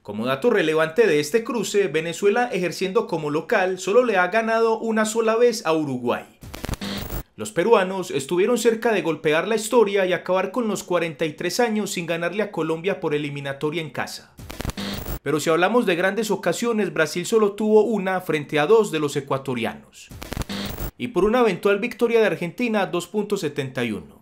Como dato relevante de este cruce, Venezuela, ejerciendo como local, solo le ha ganado una sola vez a Uruguay. Los peruanos estuvieron cerca de golpear la historia y acabar con los 43 años sin ganarle a Colombia por eliminatoria en casa. Pero si hablamos de grandes ocasiones, Brasil solo tuvo una frente a 2 de los ecuatorianos. Y por una eventual victoria de Argentina, 2.71.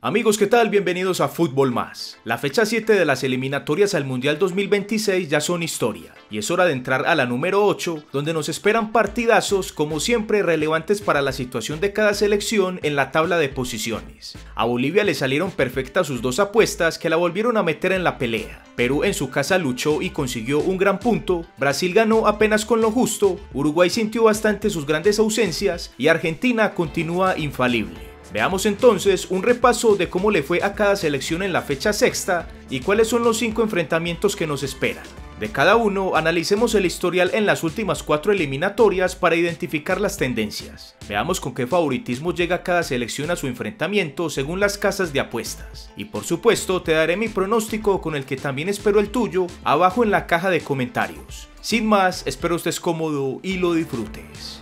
Amigos, ¿qué tal? Bienvenidos a Fútbol Más. La fecha 7 de las eliminatorias al Mundial 2026 ya son historia, y es hora de entrar a la número 8, donde nos esperan partidazos, como siempre relevantes para la situación de cada selección en la tabla de posiciones. A Bolivia le salieron perfectas sus dos apuestas que la volvieron a meter en la pelea. Perú en su casa luchó y consiguió un gran punto, Brasil ganó apenas con lo justo, Uruguay sintió bastante sus grandes ausencias y Argentina continúa infalible. Veamos entonces un repaso de cómo le fue a cada selección en la fecha sexta y cuáles son los 5 enfrentamientos que nos esperan. De cada uno, analicemos el historial en las últimas 4 eliminatorias para identificar las tendencias. Veamos con qué favoritismo llega cada selección a su enfrentamiento según las casas de apuestas. Y por supuesto, te daré mi pronóstico con el que también espero el tuyo abajo en la caja de comentarios. Sin más, espero estés cómodo y lo disfrutes.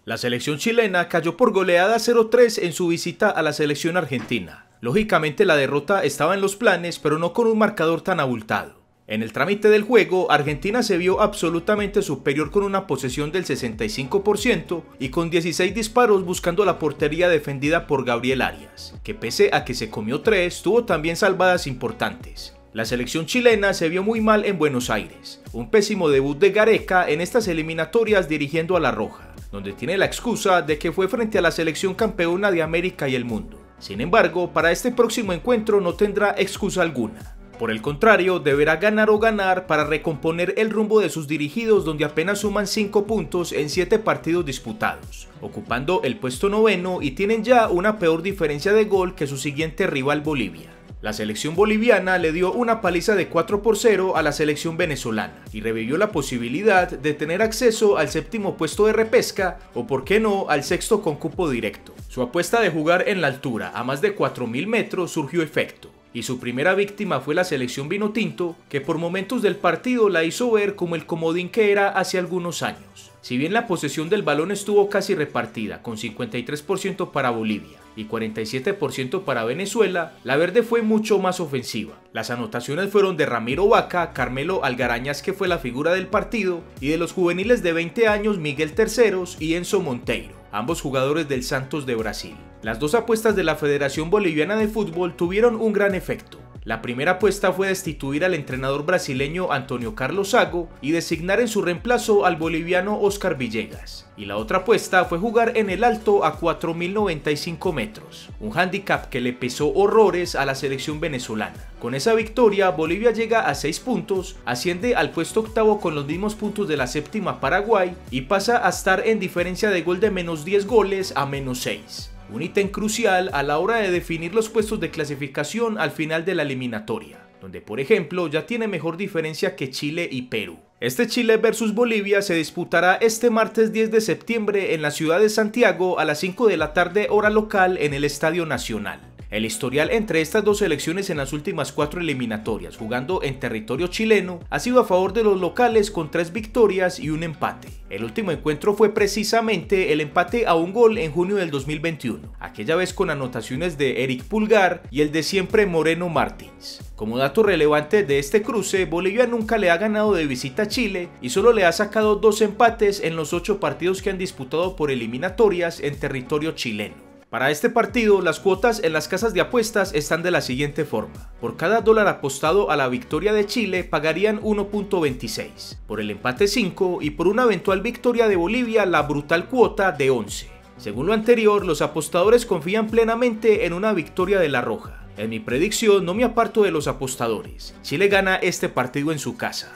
La selección chilena cayó por goleada 0-3 en su visita a la selección argentina. Lógicamente la derrota estaba en los planes, pero no con un marcador tan abultado. En el trámite del juego, Argentina se vio absolutamente superior con una posesión del 65% y con 16 disparos buscando la portería defendida por Gabriel Arias, que pese a que se comió 3, tuvo también salvadas importantes. La selección chilena se vio muy mal en Buenos Aires, un pésimo debut de Gareca en estas eliminatorias dirigiendo a La Roja, donde tiene la excusa de que fue frente a la selección campeona de América y el mundo. Sin embargo, para este próximo encuentro no tendrá excusa alguna. Por el contrario, deberá ganar o ganar para recomponer el rumbo de sus dirigidos, donde apenas suman 5 puntos en 7 partidos disputados, ocupando el puesto 9º y tienen ya una peor diferencia de gol que su siguiente rival Bolivia. La selección boliviana le dio una paliza de 4-0 a la selección venezolana y revivió la posibilidad de tener acceso al 7º puesto de repesca o, por qué no, al 6º con cupo directo. Su apuesta de jugar en la altura a más de 4000 metros surgió efecto, y su primera víctima fue la selección vinotinto, que por momentos del partido la hizo ver como el comodín que era hace algunos años. Si bien la posesión del balón estuvo casi repartida, con 53% para Bolivia y 47% para Venezuela, la verde fue mucho más ofensiva. Las anotaciones fueron de Ramiro Vaca, Carmelo Algarañaz, que fue la figura del partido, y de los juveniles de 20 años Miguel Terceros y Enzo Monteiro, ambos jugadores del Santos de Brasil. Las dos apuestas de la Federación Boliviana de Fútbol tuvieron un gran efecto. La primera apuesta fue destituir al entrenador brasileño Antonio Carlos Zago y designar en su reemplazo al boliviano Oscar Villegas. Y la otra apuesta fue jugar en el alto a 4095 metros, un hándicap que le pesó horrores a la selección venezolana. Con esa victoria, Bolivia llega a 6 puntos, asciende al puesto 8º con los mismos puntos de la 7ª Paraguay y pasa a estar en diferencia de gol de menos 10 goles a menos 6. Un ítem crucial a la hora de definir los puestos de clasificación al final de la eliminatoria, donde por ejemplo ya tiene mejor diferencia que Chile y Perú. Este Chile versus Bolivia se disputará este martes 10 de septiembre en la ciudad de Santiago a las 5 de la tarde hora local en el Estadio Nacional. El historial entre estas dos selecciones en las últimas 4 eliminatorias, jugando en territorio chileno, ha sido a favor de los locales con 3 victorias y un empate. El último encuentro fue precisamente el empate a un gol en junio del 2021, aquella vez con anotaciones de Eric Pulgar y el de siempre Moreno Martins. Como dato relevante de este cruce, Bolivia nunca le ha ganado de visita a Chile y solo le ha sacado 2 empates en los 8 partidos que han disputado por eliminatorias en territorio chileno. Para este partido, las cuotas en las casas de apuestas están de la siguiente forma. Por cada dólar apostado a la victoria de Chile pagarían 1.26, por el empate 5 y por una eventual victoria de Bolivia la brutal cuota de 11. Según lo anterior, los apostadores confían plenamente en una victoria de La Roja. En mi predicción no me aparto de los apostadores. Chile gana este partido en su casa.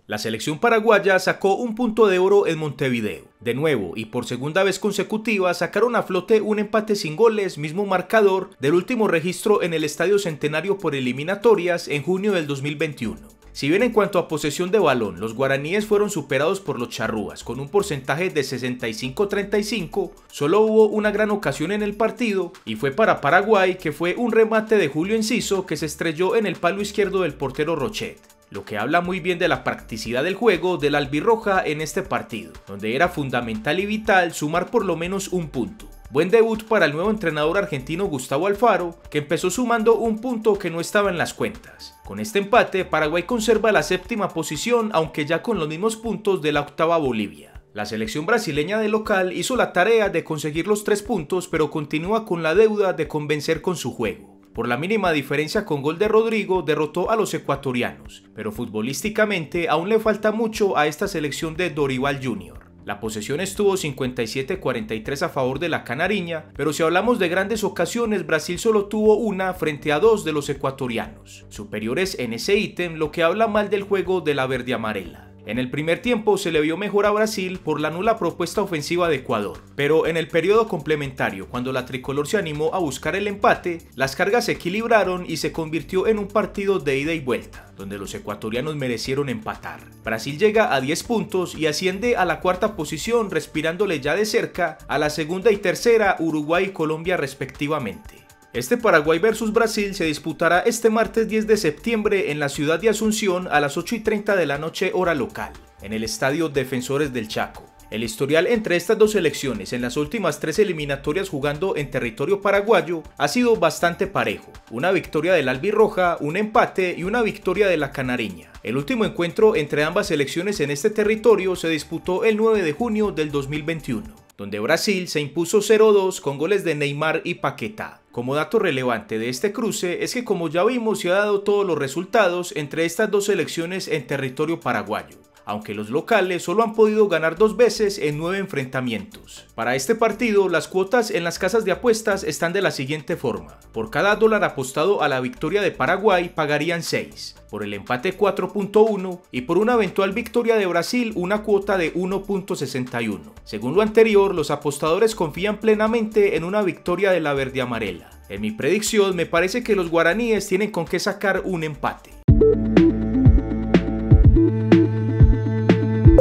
La selección paraguaya sacó un punto de oro en Montevideo. De nuevo y por segunda vez consecutiva sacaron a flote un empate sin goles, mismo marcador del último registro en el Estadio Centenario por eliminatorias en junio del 2021. Si bien en cuanto a posesión de balón, los guaraníes fueron superados por los charrúas con un porcentaje de 65-35, solo hubo una gran ocasión en el partido y fue para Paraguay, que fue un remate de Julio Enciso que se estrelló en el palo izquierdo del portero Rochet, lo que habla muy bien de la practicidad del juego de la albirroja en este partido, donde era fundamental y vital sumar por lo menos un punto. Buen debut para el nuevo entrenador argentino Gustavo Alfaro, que empezó sumando un punto que no estaba en las cuentas. Con este empate, Paraguay conserva la séptima posición, aunque ya con los mismos puntos de la octava Bolivia. La selección brasileña de local hizo la tarea de conseguir los 3 puntos, pero continúa con la deuda de convencer con su juego. Por la mínima diferencia con gol de Rodrigo, derrotó a los ecuatorianos, pero futbolísticamente aún le falta mucho a esta selección de Dorival Jr. La posesión estuvo 57-43 a favor de la canariña, pero si hablamos de grandes ocasiones, Brasil solo tuvo una frente a 2 de los ecuatorianos, superiores en ese ítem, lo que habla mal del juego de la verde amarela. En el primer tiempo se le vio mejor a Brasil por la nula propuesta ofensiva de Ecuador, pero en el periodo complementario, cuando la tricolor se animó a buscar el empate, las cargas se equilibraron y se convirtió en un partido de ida y vuelta, donde los ecuatorianos merecieron empatar. Brasil llega a 10 puntos y asciende a la cuarta posición, respirándole ya de cerca a la segunda y tercera Uruguay y Colombia respectivamente. Este Paraguay vs Brasil se disputará este martes 10 de septiembre en la ciudad de Asunción a las 8:30 de la noche hora local, en el estadio Defensores del Chaco. El historial entre estas dos selecciones en las últimas 3 eliminatorias jugando en territorio paraguayo ha sido bastante parejo. Una victoria del albirroja, un empate y una victoria de la canariña. El último encuentro entre ambas selecciones en este territorio se disputó el 9 de junio del 2021. Donde Brasil se impuso 0-2 con goles de Neymar y Paquetá. Como dato relevante de este cruce es que, como ya vimos, se ha dado todos los resultados entre estas dos selecciones en territorio paraguayo, aunque los locales solo han podido ganar 2 veces en 9 enfrentamientos. Para este partido, las cuotas en las casas de apuestas están de la siguiente forma. Por cada dólar apostado a la victoria de Paraguay pagarían 6, por el empate 4.1 y por una eventual victoria de Brasil una cuota de 1.61. Según lo anterior, los apostadores confían plenamente en una victoria de la verde amarela. En mi predicción, me parece que los guaraníes tienen con qué sacar un empate.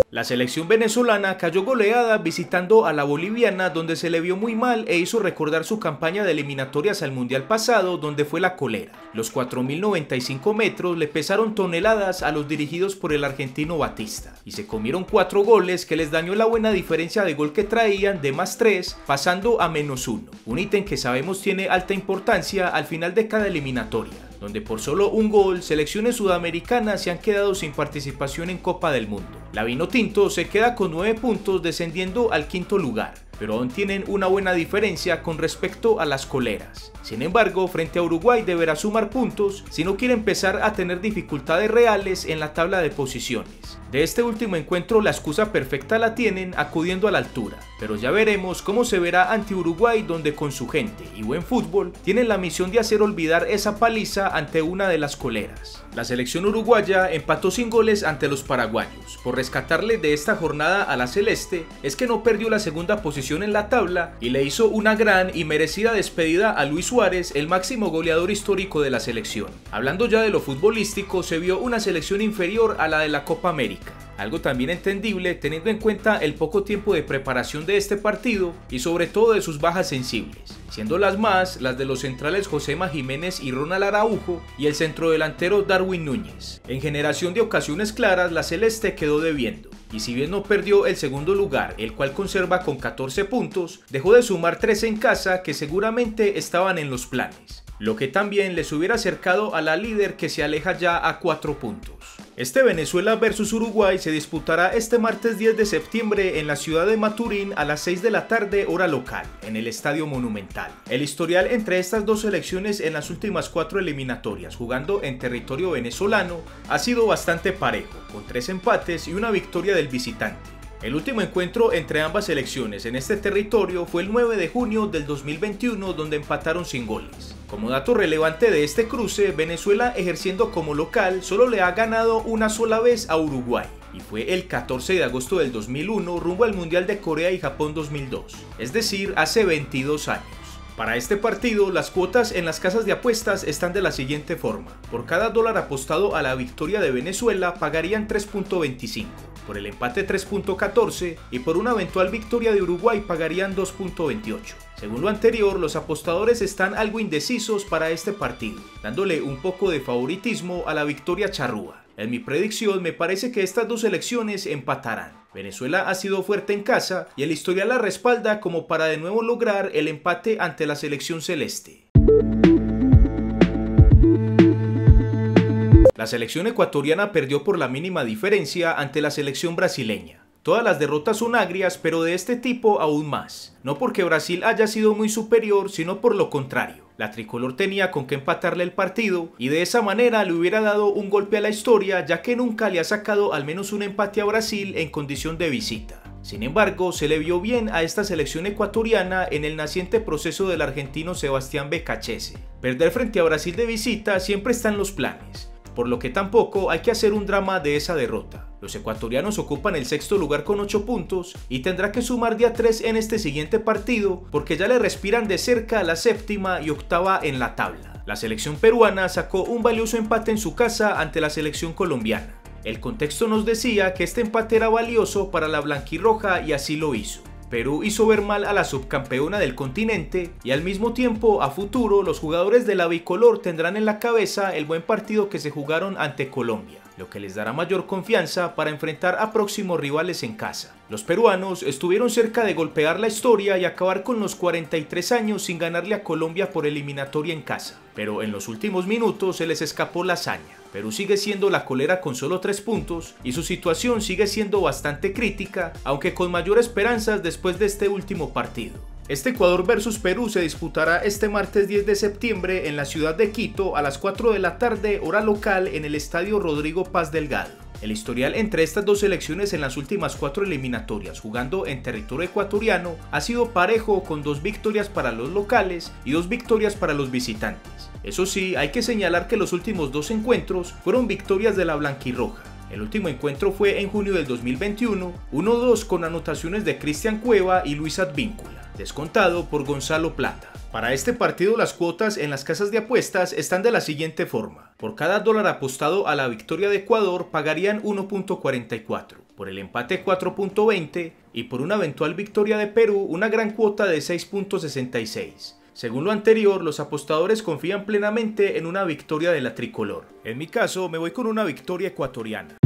La selección venezolana cayó goleada visitando a la boliviana, donde se le vio muy mal e hizo recordar su campaña de eliminatorias al mundial pasado, donde fue la colera. Los 4.095 metros le pesaron toneladas a los dirigidos por el argentino Batista y se comieron 4 goles que les dañó la buena diferencia de gol que traían de +3 pasando a -1, un ítem que sabemos tiene alta importancia al final de cada eliminatoria, donde por solo un gol selecciones sudamericanas se han quedado sin participación en Copa del Mundo. La Vinotinto se queda con 9 puntos descendiendo al 5º lugar, pero aún tienen una buena diferencia con respecto a las coleras. Sin embargo, frente a Uruguay deberá sumar puntos si no quiere empezar a tener dificultades reales en la tabla de posiciones. De este último encuentro la excusa perfecta la tienen acudiendo a la altura, pero ya veremos cómo se verá ante Uruguay, donde con su gente y buen fútbol tienen la misión de hacer olvidar esa paliza ante una de las coleras. La selección uruguaya empató sin goles ante los paraguayos. Por rescatarle de esta jornada a la celeste es que no perdió la segunda posición en la tabla y le hizo una gran y merecida despedida a Luis Suárez, el máximo goleador histórico de la selección. Hablando ya de lo futbolístico, se vio una selección inferior a la de la Copa América. Algo también entendible teniendo en cuenta el poco tiempo de preparación de este partido y sobre todo de sus bajas sensibles, siendo las más las de los centrales Josema Jiménez y Ronald Araujo y el centrodelantero Darwin Núñez. En generación de ocasiones claras, la celeste quedó debiendo. Y si bien no perdió el segundo lugar, el cual conserva con 14 puntos, dejó de sumar 3 en casa que seguramente estaban en los planes, lo que también les hubiera acercado a la líder, que se aleja ya a 4 puntos. Este Venezuela vs Uruguay se disputará este martes 10 de septiembre en la ciudad de Maturín a las 6 de la tarde hora local, en el Estadio Monumental. El historial entre estas dos selecciones en las últimas 4 eliminatorias jugando en territorio venezolano ha sido bastante parejo, con 3 empates y una victoria del visitante. El último encuentro entre ambas selecciones en este territorio fue el 9 de junio del 2021, donde empataron sin goles. Como dato relevante de este cruce, Venezuela, ejerciendo como local, solo le ha ganado una sola vez a Uruguay, y fue el 14 de agosto del 2001 rumbo al Mundial de Corea y Japón 2002, es decir, hace 22 años. Para este partido, las cuotas en las casas de apuestas están de la siguiente forma. Por cada dólar apostado a la victoria de Venezuela pagarían 3.25, por el empate 3.14 y por una eventual victoria de Uruguay pagarían 2.28. Según lo anterior, los apostadores están algo indecisos para este partido, dándole un poco de favoritismo a la victoria charrúa. En mi predicción me parece que estas dos selecciones empatarán. Venezuela ha sido fuerte en casa y el historial la respalda como para de nuevo lograr el empate ante la selección celeste. La selección ecuatoriana perdió por la mínima diferencia ante la selección brasileña. Todas las derrotas son agrias, pero de este tipo aún más. No porque Brasil haya sido muy superior, sino por lo contrario. La tricolor tenía con qué empatarle el partido y de esa manera le hubiera dado un golpe a la historia, ya que nunca le ha sacado al menos un empate a Brasil en condición de visita. Sin embargo, se le vio bien a esta selección ecuatoriana en el naciente proceso del argentino Sebastián Becachese. Perder frente a Brasil de visita siempre está en los planes, por lo que tampoco hay que hacer un drama de esa derrota. Los ecuatorianos ocupan el sexto lugar con 8 puntos y tendrá que sumar día 3 en este siguiente partido porque ya le respiran de cerca la séptima y octava en la tabla. La selección peruana sacó un valioso empate en su casa ante la selección colombiana. El contexto nos decía que este empate era valioso para la blanquirroja y así lo hizo. Perú hizo ver mal a la subcampeona del continente y al mismo tiempo a futuro los jugadores de la bicolor tendrán en la cabeza el buen partido que se jugaron ante Colombia, lo que les dará mayor confianza para enfrentar a próximos rivales en casa. Los peruanos estuvieron cerca de golpear la historia y acabar con los 43 años sin ganarle a Colombia por eliminatoria en casa, pero en los últimos minutos se les escapó la hazaña. Perú sigue siendo la colera con solo 3 puntos y su situación sigue siendo bastante crítica, aunque con mayor esperanzas después de este último partido. Este Ecuador versus Perú se disputará este martes 10 de septiembre en la ciudad de Quito a las 4 de la tarde hora local en el estadio Rodrigo Paz Delgado. El historial entre estas dos selecciones en las últimas 4 eliminatorias jugando en territorio ecuatoriano ha sido parejo, con 2 victorias para los locales y 2 victorias para los visitantes. Eso sí, hay que señalar que los últimos 2 encuentros fueron victorias de la blanquirroja. El último encuentro fue en junio del 2021, 1-2 con anotaciones de Cristian Cueva y Luis Advíncula, descontado por Gonzalo Plata. Para este partido las cuotas en las casas de apuestas están de la siguiente forma. Por cada dólar apostado a la victoria de Ecuador pagarían 1.44, por el empate 4.20 y por una eventual victoria de Perú una gran cuota de 6.66. Según lo anterior, los apostadores confían plenamente en una victoria de la tricolor. En mi caso, me voy con una victoria ecuatoriana.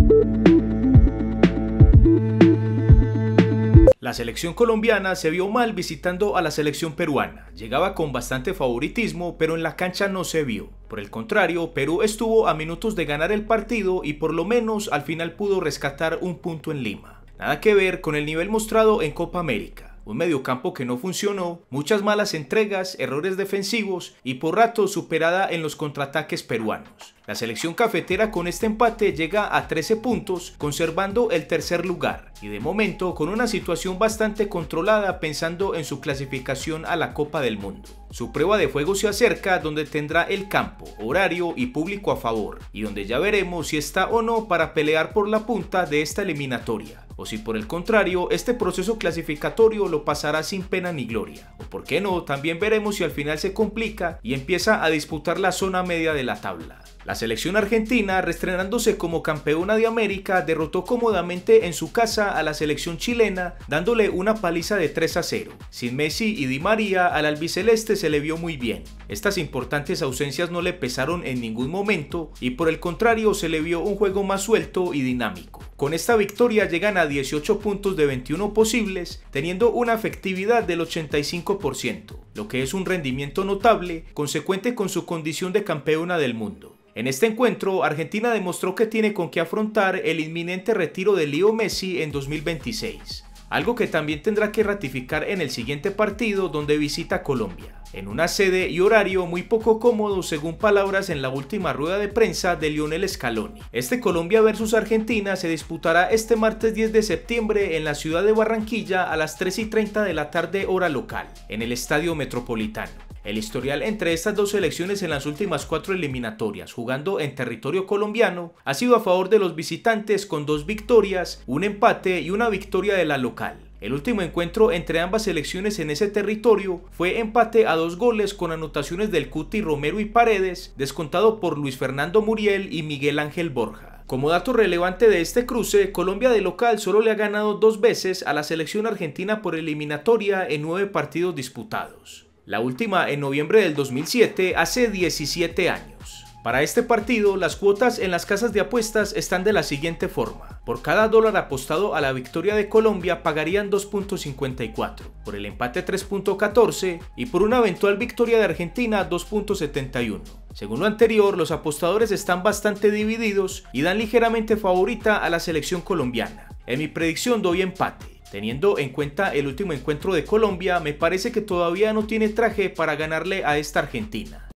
La selección colombiana se vio mal visitando a la selección peruana. Llegaba con bastante favoritismo, pero en la cancha no se vio. Por el contrario, Perú estuvo a minutos de ganar el partido y por lo menos al final pudo rescatar un punto en Lima. Nada que ver con el nivel mostrado en Copa América. Un mediocampo que no funcionó, muchas malas entregas, errores defensivos y por ratos superada en los contraataques peruanos. La selección cafetera con este empate llega a 13 puntos, conservando el tercer lugar y de momento con una situación bastante controlada pensando en su clasificación a la Copa del Mundo. Su prueba de fuego se acerca, donde tendrá el campo, horario y público a favor y donde ya veremos si está o no para pelear por la punta de esta eliminatoria, o si por el contrario este proceso clasificatorio lo pasará sin pena ni gloria, o por qué no, también veremos si al final se complica y empieza a disputar la zona media de la tabla. La selección argentina, reestrenándose como campeona de América, derrotó cómodamente en su casa a la selección chilena, dándole una paliza de 3-0. Sin Messi y Di María, al albiceleste se le vio muy bien. Estas importantes ausencias no le pesaron en ningún momento y por el contrario se le vio un juego más suelto y dinámico. Con esta victoria llegan a 18 puntos de 21 posibles, teniendo una efectividad del 85%, lo que es un rendimiento notable, consecuente con su condición de campeona del mundo. En este encuentro, Argentina demostró que tiene con qué afrontar el inminente retiro de Leo Messi en 2026, algo que también tendrá que ratificar en el siguiente partido donde visita Colombia, en una sede y horario muy poco cómodo según palabras en la última rueda de prensa de Lionel Scaloni. Este Colombia versus Argentina se disputará este martes 10 de septiembre en la ciudad de Barranquilla a las 3:30 de la tarde hora local, en el Estadio Metropolitano. El historial entre estas dos selecciones en las últimas 4 eliminatorias, jugando en territorio colombiano, ha sido a favor de los visitantes con 2 victorias, un empate y una victoria de la local. El último encuentro entre ambas selecciones en ese territorio fue empate a 2 goles con anotaciones del Cuti Romero y Paredes, descontado por Luis Fernando Muriel y Miguel Ángel Borja. Como dato relevante de este cruce, Colombia de local solo le ha ganado 2 veces a la selección argentina por eliminatoria en 9 partidos disputados. La última en noviembre del 2007, hace 17 años. Para este partido, las cuotas en las casas de apuestas están de la siguiente forma. Por cada dólar apostado a la victoria de Colombia pagarían 2.54, por el empate 3.14 y por una eventual victoria de Argentina 2.71. Según lo anterior, los apostadores están bastante divididos y dan ligeramente favorita a la selección colombiana. En mi predicción doy empate. Teniendo en cuenta el último encuentro de Colombia, me parece que todavía no tiene traje para ganarle a esta Argentina.